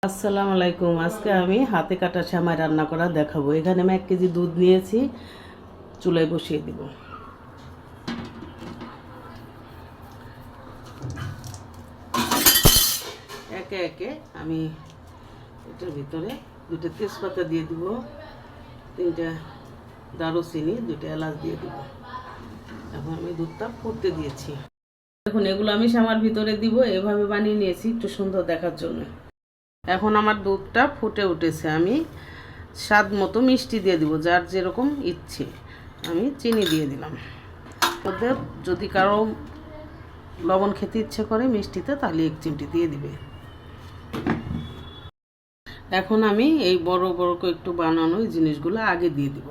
আসসালামু আলাইকুম। আজকে আমি হাতে কাটা সেমাই রান্না করা দেখাবো। এখানে আমি 1 কেজি দুধ নিয়েছি, চুলায় বসিয়ে দিব। একে একে আমি এটার ভিতরে 2টা তেজপাতা দিয়ে দিব, 3টা দারুচিনি, 2টা এলাচ দিয়ে দিব। এখন আমি দুধটা ফুটতে দিয়েছি। এখন এগুলো আমি সেমাইয়ের ভিতরে দিব। এভাবে বানিয়ে নিয়েছি একটু সুন্দর দেখার জন্য। এখন আমার দুধটা ফুটে উঠেছে। আমি স্বাদ মতো মিষ্টি দিয়ে দিব, যার যেরকম ইচ্ছে। আমি চিনি দিয়ে দিলাম। ওদের যদি কারো লবণ খেতে ইচ্ছে করে মিষ্টিতে, তাহলে 1 চিমটি দিয়ে দিবে। এখন আমি এই বড় বড় করে একটু বানানো এই জিনিসগুলো আগে দিয়ে দিব।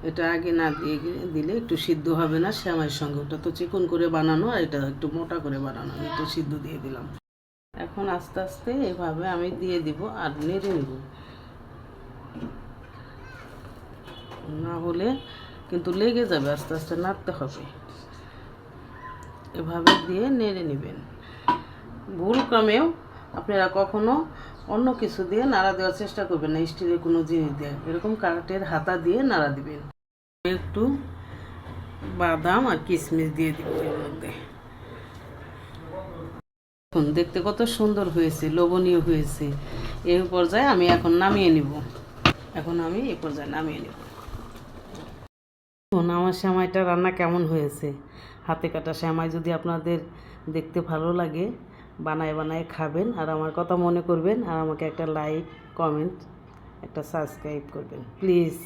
এটা আগে না দিয়ে দিলে একটু সিদ্ধ হবে না সেমাইয়ের সঙ্গে। ওটা তো চিকন করে বানানো, আর এটা একটু মোটা করে বানানো। আমি একটু সিদ্ধ দিয়ে দিলাম। এখন আস্তে আস্তে এভাবে আমি দিয়ে দিব আর নেড়ে নেব, না হলে কিন্তু লেগে যাবে। আস্তে আস্তে নাড়তে হবে। এভাবে দিয়ে নেড়ে নেবেন। ভুল ক্রমেও আপনারা কখনো অন্য কিছু দিয়ে নাড়া দেওয়ার চেষ্টা করবেন না, স্টিলের কোনো জিনিস দিয়ে। এরকম কাঠের হাতা দিয়ে নাড়া দিবেন। একটু বাদাম আর কিশমিশ দিয়ে দিব এর মধ্যে। এখন দেখতে কত সুন্দর হয়েছে, লোভনীয় হয়েছে। এই পর্যায়ে আমি এখন নামিয়ে নিব। এই পর্যায়ে নামিয়ে নিব। আমার সেমাইটা রান্না কেমন হয়েছে? হাতে কাটা সেমাই যদি আপনাদের দেখতে ভালো লাগে, বানায় বানায় খাবেন, আর আমার কথা মনে করবেন, আর আমাকে একটা লাইক, কমেন্ট, একটা সাবস্ক্রাইব করবেন প্লিজ।